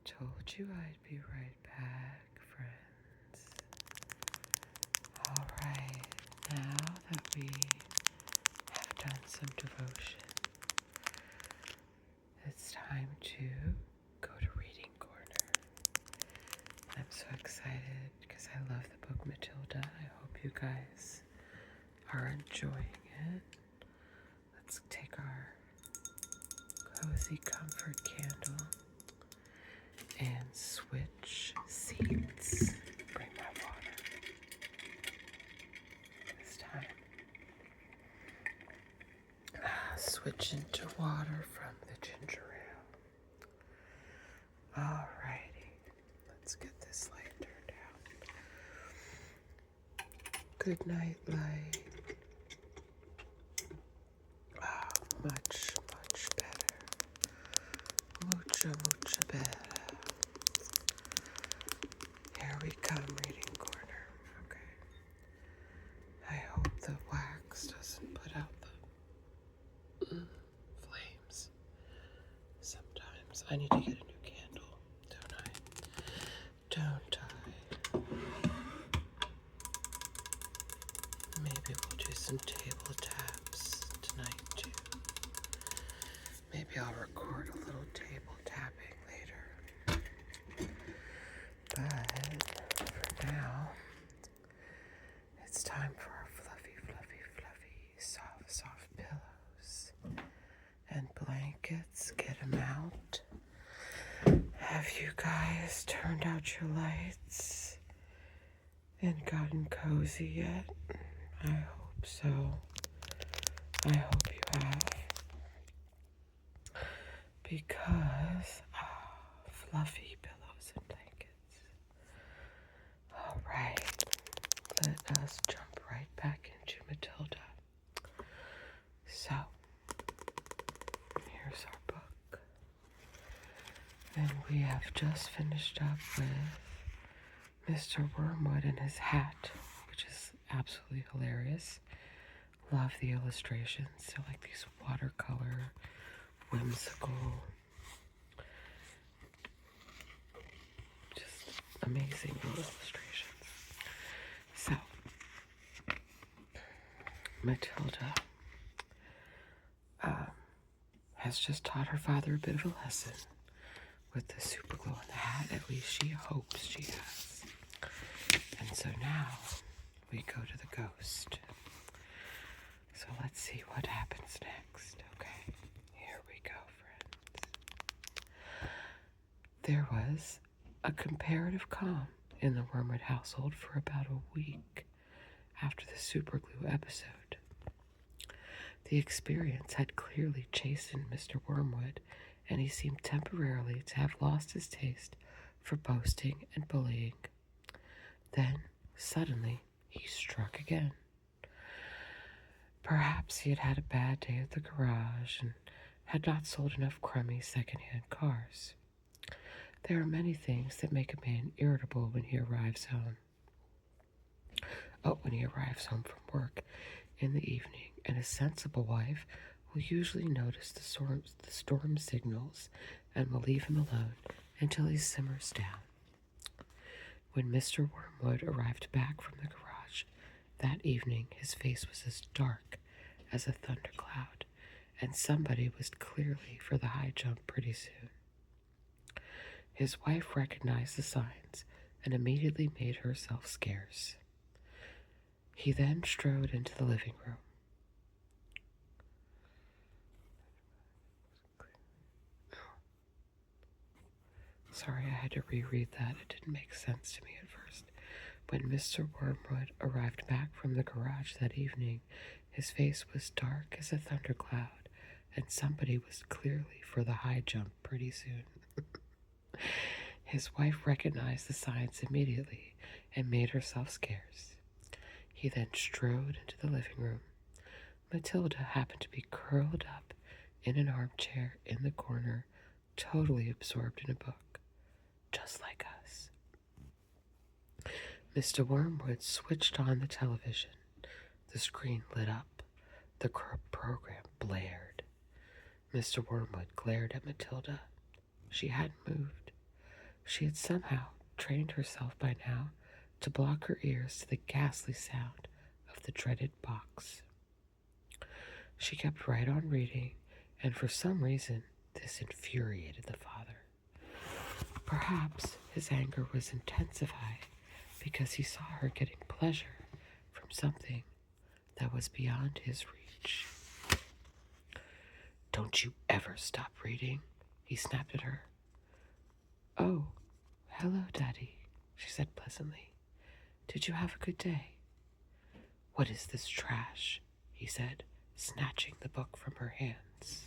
Told you I'd be right back, friends. Alright, now that we have done some devotion, it's time to go to Reading Corner. I'm so excited because I love the book Matilda. I hope you guys are enjoying it. Let's take our cozy comfort candle and switch seats. Bring my water this time. Switch into water from the ginger ale. Alrighty, let's get this light turned out. Good night, light. Much better. Mucho better. Here we come, Reading Corner. Okay. I hope the wax doesn't put out the flames. Sometimes I need to get a new candle, don't I? Don't I? Maybe we'll do some table taps tonight too. Maybe I'll record a little table tapping later. But for now, it's time for our fluffy, soft pillows and blankets. Get them out. Have you guys turned out your lights and gotten cozy yet? I hope so. I hope you have. Because, fluffy pillows and blankets. All right, let us jump right back into Matilda. So, here's our book. And we have just finished up with Mr. Wormwood and his hat, which is absolutely hilarious. Love the illustrations. They're like these watercolor, whimsical, just amazing illustrations. So, Matilda has just taught her father a bit of a lesson with the super glue on the hat. At least she hopes she has. And so now we go to the ghost. So let's see what happens next. Okay, here we go, friends. There was a comparative calm in the Wormwood household for about a week after the superglue episode. The experience had clearly chastened Mr. Wormwood, and he seemed temporarily to have lost his taste for boasting and bullying. Then, suddenly, he struck again. Perhaps he had had a bad day at the garage and had not sold enough crummy second-hand cars. There are many things that make a man irritable when he arrives home. When he arrives home from work in the evening, and a sensible wife will usually notice the storm signals and will leave him alone until he simmers down. When Mr. Wormwood arrived back from the garage that evening, his face was as dark as a thundercloud, and somebody was clearly for the high jump pretty soon. His wife recognized the signs and immediately made herself scarce. He then strode into the living room. Sorry, I had to reread that. It didn't make sense to me at first. When Mr. Wormwood arrived back from the garage that evening, his face was dark as a thundercloud, and somebody was clearly for the high jump pretty soon. His wife recognized the signs immediately and made herself scarce. He then strode into the living room. Matilda happened to be curled up in an armchair in the corner, totally absorbed in a book, just like us. Mr. Wormwood switched on the television. The screen lit up. The program blared. Mr. Wormwood glared at Matilda. She hadn't moved. She had somehow trained herself by now to block her ears to the ghastly sound of the dreaded box. She kept right on reading, and for some reason this infuriated the father. Perhaps his anger was intensified because he saw her getting pleasure from something that was beyond his reach. "Don't you ever stop reading," he snapped at her. "Oh, hello, Daddy," she said pleasantly. "Did you have a good day?" "What is this trash?" he said, snatching the book from her hands.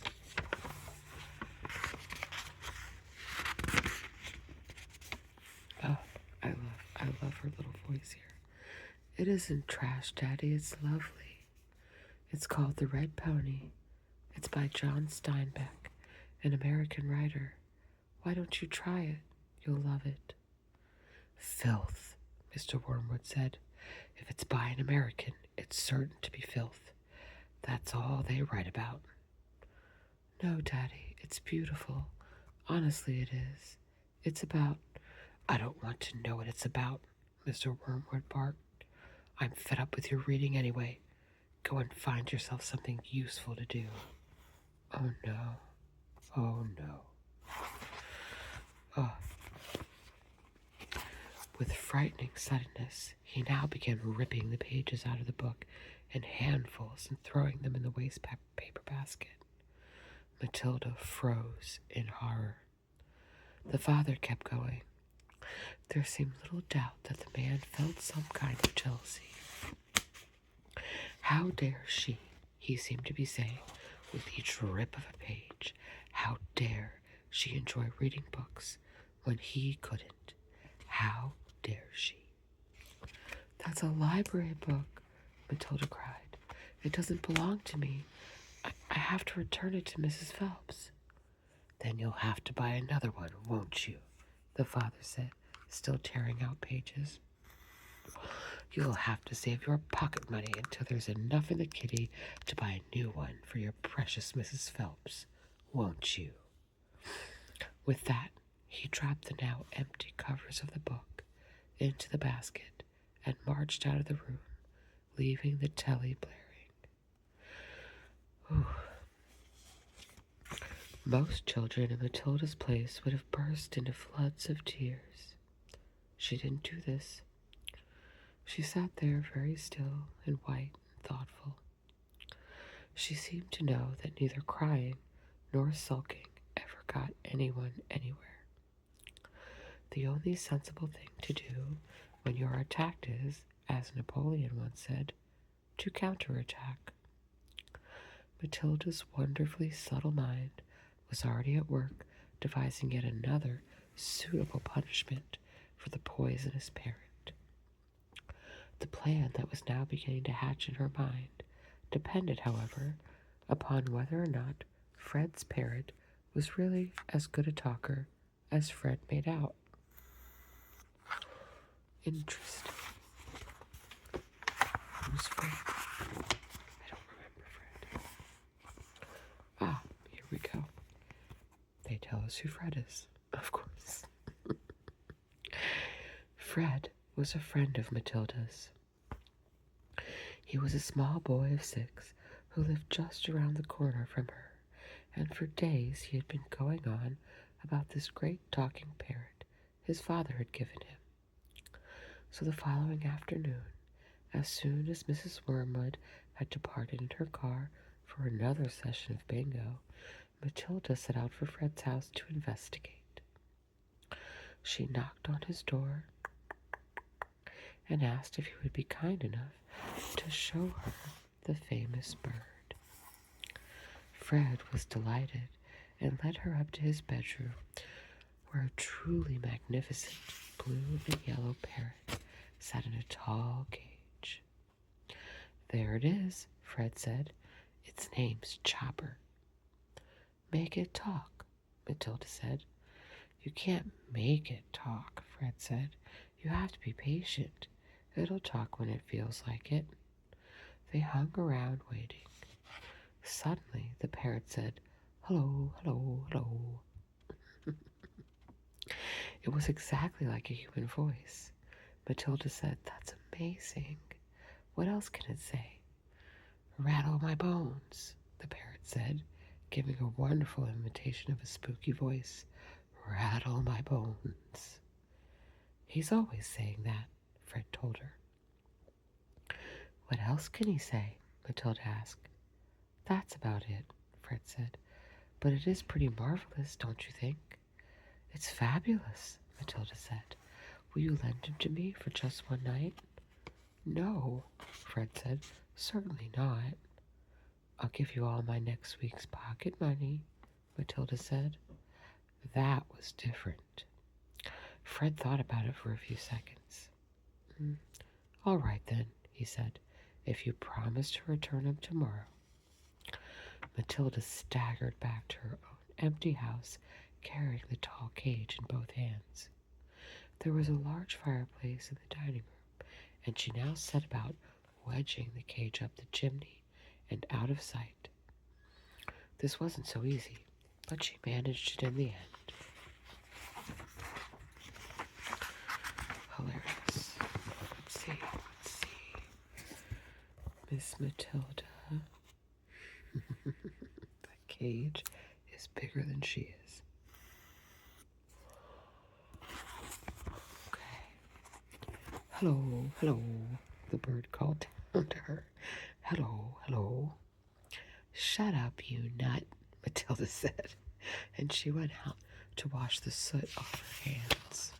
Oh, I love her little voice here. "It isn't trash, Daddy, it's lovely. It's called The Red Pony. It's by John Steinbeck, an American writer. Why don't you try it? You'll love it." "Filth," Mr. Wormwood said. "If it's by an American, it's certain to be filth. That's all they write about." "No, Daddy, it's beautiful. Honestly, it is. It's about—" "I don't want to know what it's about," Mr. Wormwood barked. "I'm fed up with your reading anyway. Go and find yourself something useful to do." Oh no. Oh no. Oh. With frightening suddenness, he now began ripping the pages out of the book in handfuls and throwing them in the waste paper basket. Matilda froze in horror. The father kept going. There seemed little doubt that the man felt some kind of jealousy. "How dare she," he seemed to be saying with each rip of a page, "how dare she enjoy reading books when he couldn't? How dare she?" "That's a library book," Matilda cried. "It doesn't belong to me. I have to return it to Mrs. Phelps." "Then you'll have to buy another one, won't you?" the father said, still tearing out pages. "You'll have to save your pocket money until there's enough in the kitty to buy a new one for your precious Mrs. Phelps, won't you?" With that, he dropped the now empty covers of the book into the basket and marched out of the room, leaving the telly blaring. Ooh. Most children in Matilda's place would have burst into floods of tears. She didn't do this. She sat there very still and white and thoughtful. She seemed to know that neither crying nor sulking ever got anyone anywhere. The only sensible thing to do when you are attacked is, as Napoleon once said, to counterattack. Matilda's wonderfully subtle mind was already at work devising yet another suitable punishment for the poisonous parrot. The plan that was now beginning to hatch in her mind depended, however, upon whether or not Fred's parrot was really as good a talker as Fred made out. Interesting. Who's Fred? I don't remember Fred. Ah, here we go. They tell us who Fred is, of course. Fred was a friend of Matilda's. He was a small boy of 6 who lived just around the corner from her, and for days he had been going on about this great talking parrot his father had given him. So the following afternoon, as soon as Mrs. Wormwood had departed in her car for another session of bingo, Matilda set out for Fred's house to investigate. She knocked on his door and asked if he would be kind enough to show her the famous bird. Fred was delighted and led her up to his bedroom, where a truly magnificent blue and yellow parrot sat in a tall cage. "There it is," Fred said. "Its name's Chopper." "Make it talk," Matilda said. "You can't make it talk," Fred said. "You have to be patient. It'll talk when it feels like it." They hung around waiting. Suddenly, the parrot said, "Hello, hello, hello." It was exactly like a human voice. Matilda said, "That's amazing. What else can it say?" "Rattle my bones," the parrot said, giving a wonderful imitation of a spooky voice. "Rattle my bones." "He's always saying that," Fred told her. "What else can he say?" Matilda asked. "That's about it," Fred said. "But it is pretty marvelous, don't you think?" "It's fabulous," Matilda said. "Will you lend him to me for just one night?" "No," Fred said. "Certainly not." "I'll give you all my next week's pocket money," Matilda said. That was different. Fred thought about it for a few seconds. "All right, then," he said, "if you promise to return him tomorrow." Matilda staggered back to her own empty house, carrying the tall cage in both hands. There was a large fireplace in the dining room, and she now set about wedging the cage up the chimney and out of sight. This wasn't so easy, but she managed it in the end. Hilarious. Let's see. Miss Matilda. The cage is bigger than she is. Okay. "Hello, hello," the bird called down to her. "Hello, hello." "Shut up, you nut," Matilda said, and she went out to wash the soot off her hands.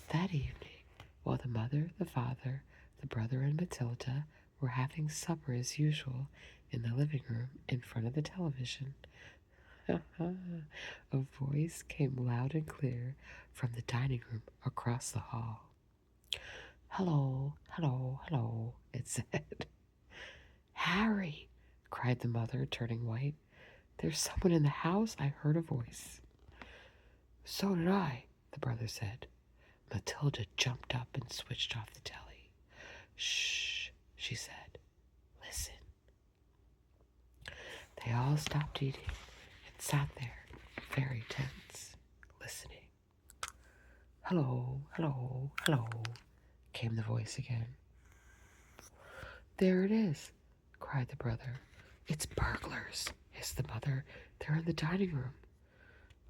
That evening, while the mother, the father, the brother, and Matilda were having supper as usual in the living room in front of the television, a voice came loud and clear from the dining room across the hall. "Hello, hello, hello," it said. "Harry," cried the mother, turning white. "There's someone in the house. I heard a voice." "So did I," the brother said. Matilda jumped up and switched off the telly. "Shh," she said. "Listen." They all stopped eating and sat there, very tense, listening. "Hello, hello, hello," came the voice again. "There it is," cried the brother. "It's burglars," hissed the mother. "They're in the dining room."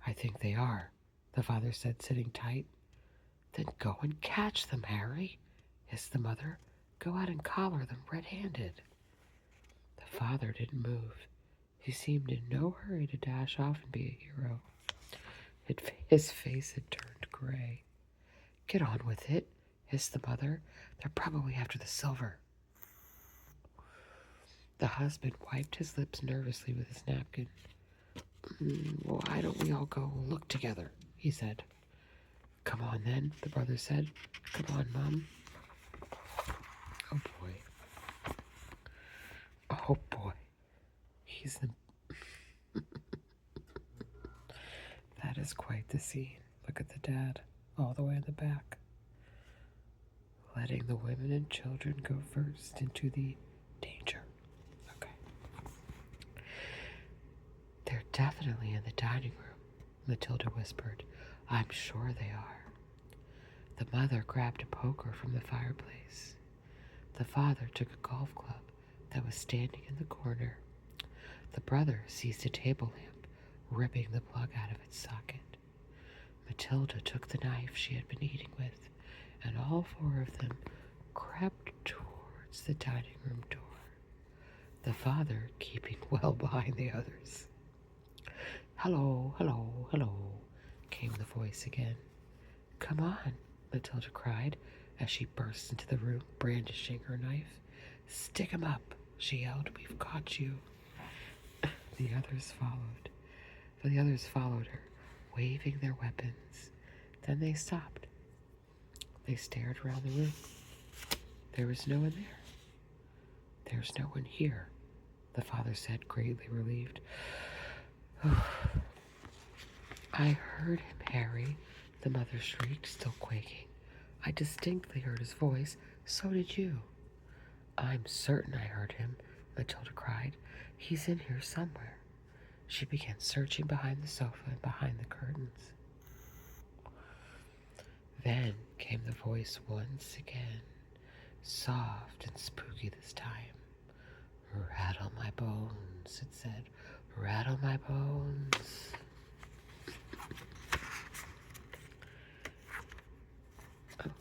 "I think they are," the father said, sitting tight. "Then go and catch them, Harry," hissed the mother. "Go out and collar them red-handed." The father didn't move. He seemed in no hurry to dash off and be a hero. His face had turned gray. "Get on with it," hissed the mother. "They're probably after the silver." The husband wiped his lips nervously with his napkin. "Why don't we all go look together?" he said. "Come on, then," the brother said. "Come on, Mom." Oh, boy. Oh, boy. He's the... That is quite the scene. Look at the dad, all the way in the back, letting the women and children go first into the danger. Okay. "They're definitely in the dining room," Matilda whispered. "I'm sure they are." The mother grabbed a poker from the fireplace. The father took a golf club that was standing in the corner. The brother seized a table lamp, ripping the plug out of its socket. Matilda took the knife she had been eating with, and all four of them crept towards the dining room door, the father keeping well behind the others. "Hello, hello, hello," came the voice again. "Come on," Matilda cried as she burst into the room, brandishing her knife. "Stick 'em up," she yelled. "We've caught you." The others followed her, waving their weapons. Then they stopped. They stared around the room. There was no one there. "There's no one here," the father said, greatly relieved. "I heard him, Harry," the mother shrieked, still quaking. "I distinctly heard his voice. So did you." "I'm certain I heard him," Matilda cried. "He's in here somewhere." She began searching behind the sofa and behind the curtains. Then came the voice once again, soft and spooky this time. "Rattle my bones," it said. "Rattle my bones." Oh,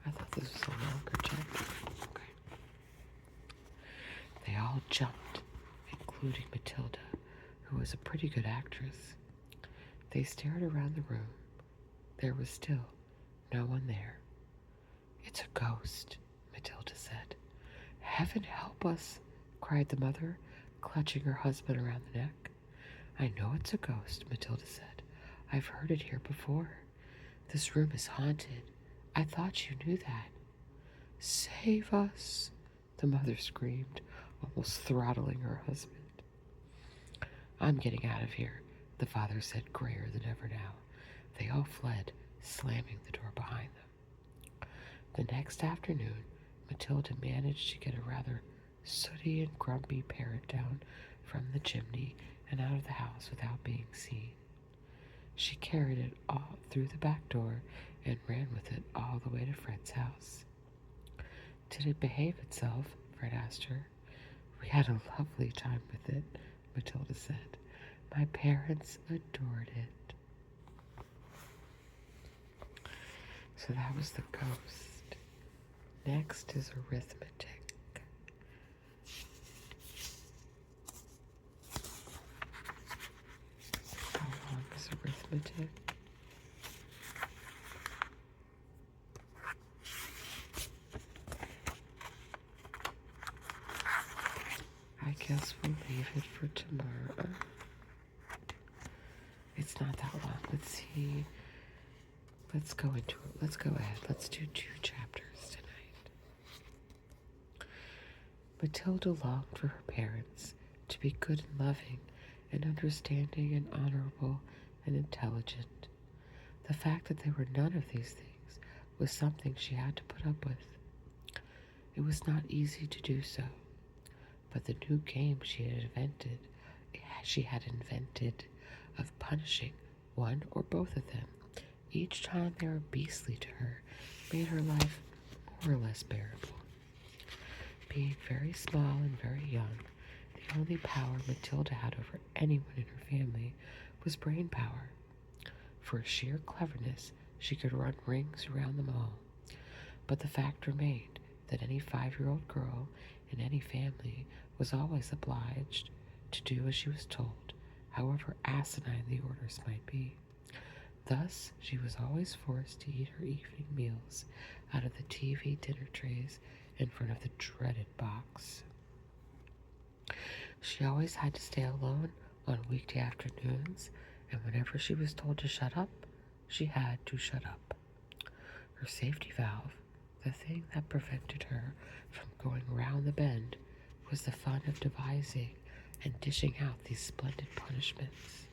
I thought this was a longer chapter. Okay. They all jumped, including Matilda, who was a pretty good actress. They stared around the room. There was still no one there. "It's a ghost," Matilda said. "Heaven help us," cried the mother, clutching her husband around the neck. "I know it's a ghost," Matilda said. "I've heard it here before. This room is haunted. I thought you knew that." "Save us," the mother screamed, almost throttling her husband. "I'm getting out of here," the father said, grayer than ever now. They all fled, slamming the door behind them. The next afternoon, Matilda managed to get a rather sooty and grumpy parrot down from the chimney and out of the house without being seen. She carried it all through the back door and ran with it all the way to Fred's house. "Did it behave itself?" Fred asked her. "We had a lovely time with it," Matilda said. "My parents adored it." So that was the ghost. Next is arithmetic. How long is arithmetic? I guess we'll leave it for tomorrow. It's not that long. Let's see. Let's go into it. Let's go ahead. Let's do 2 chapters tonight. Matilda longed for her parents to be good and loving and understanding and honorable and intelligent. The fact that they were none of these things was something she had to put up with. It was not easy to do so, but the new game she had invented of punishing one or both of them each time they were beastly to her made her life more or less bearable. Being very small and very young, the only power Matilda had over anyone in her family was brain power. For sheer cleverness, she could run rings around them all. But the fact remained that any 5-year-old girl in any family was always obliged to do as she was told, however asinine the orders might be. Thus, she was always forced to eat her evening meals out of the TV dinner trays in front of the dreaded box. She always had to stay alone on weekday afternoons, and whenever she was told to shut up, she had to shut up. Her safety valve, the thing that prevented her from going round the bend, was the fun of devising and dishing out these splendid punishments.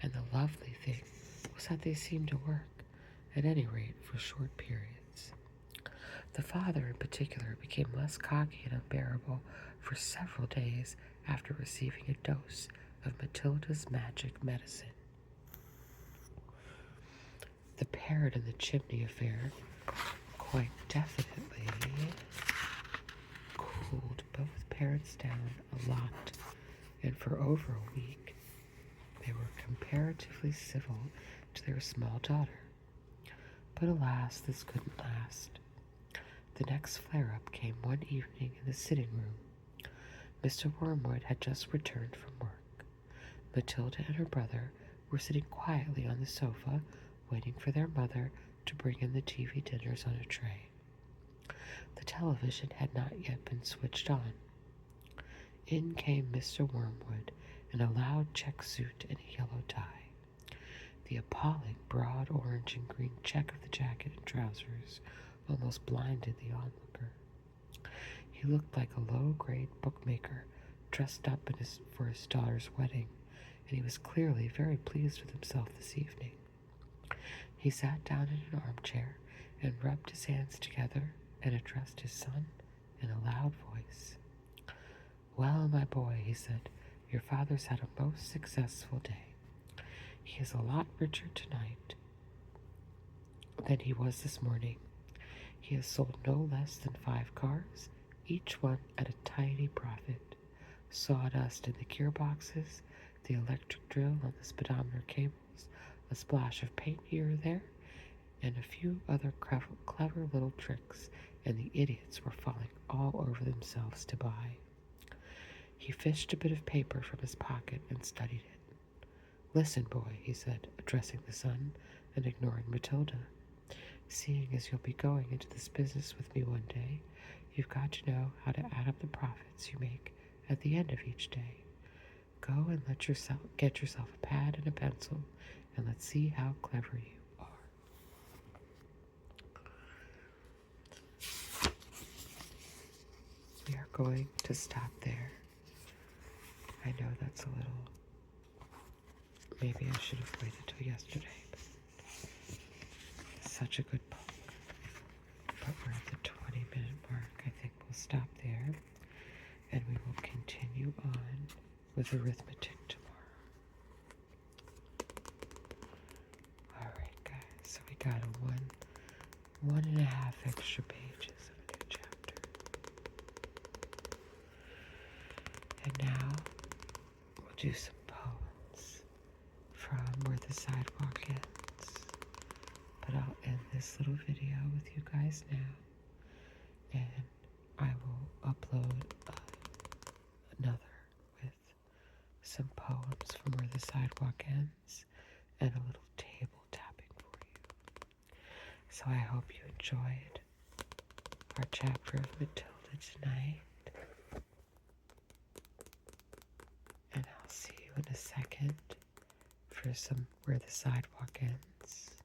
And the lovely thing was that they seemed to work, at any rate for short periods. The father, in particular, became less cocky and unbearable for several days after receiving a dose of Matilda's magic medicine. The parrot in the chimney affair quite definitely cooled both parents down a lot, and for over a week they were comparatively civil to their small daughter. But alas, this couldn't last. The next flare-up came one evening in the sitting room. Mr. Wormwood had just returned from work. Matilda and her brother were sitting quietly on the sofa, waiting for their mother to bring in the TV dinners on a tray. The television had not yet been switched on. In came Mr. Wormwood in a loud check suit and a yellow tie. The appalling broad orange and green check of the jacket and trousers almost blinded the onlooker. He looked like a low-grade bookmaker dressed up for his daughter's wedding, and he was clearly very pleased with himself this evening. He sat down in an armchair and rubbed his hands together and addressed his son in a loud voice. "Well, my boy," he said, "your father's had a most successful day. He is a lot richer tonight than he was this morning. He has sold no less than 5 cars, each one at a tidy profit. Sawdust in the gearboxes, the electric drill on the speedometer cables, a splash of paint here or there, and a few other clever little tricks, and the idiots were falling all over themselves to buy. He fished a bit of paper from his pocket and studied it. "Listen, boy," he said, addressing the son and ignoring Matilda. "Seeing as you'll be going into this business with me one day, you've got to know how to add up the profits you make at the end of each day. Go and get yourself a pad and a pencil, and let's see how clever you are." We are going to stop there. I know that's a little... Maybe I should have waited till yesterday, but it's such a good book. But we're at the 20-minute mark. I think we'll stop there, and we will continue on with arithmetic tomorrow. Alright, guys, so we got a 1.5 extra pages of a new chapter. And now we'll do some poems from Where the Sidewalk Ends. But I'll end this little video with you guys now, and I will upload another with some poems from Where the Sidewalk Ends and a little table tapping for you. So I hope you enjoyed our chapter of Matilda tonight, and I'll see you in a second for some Where the Sidewalk Ends.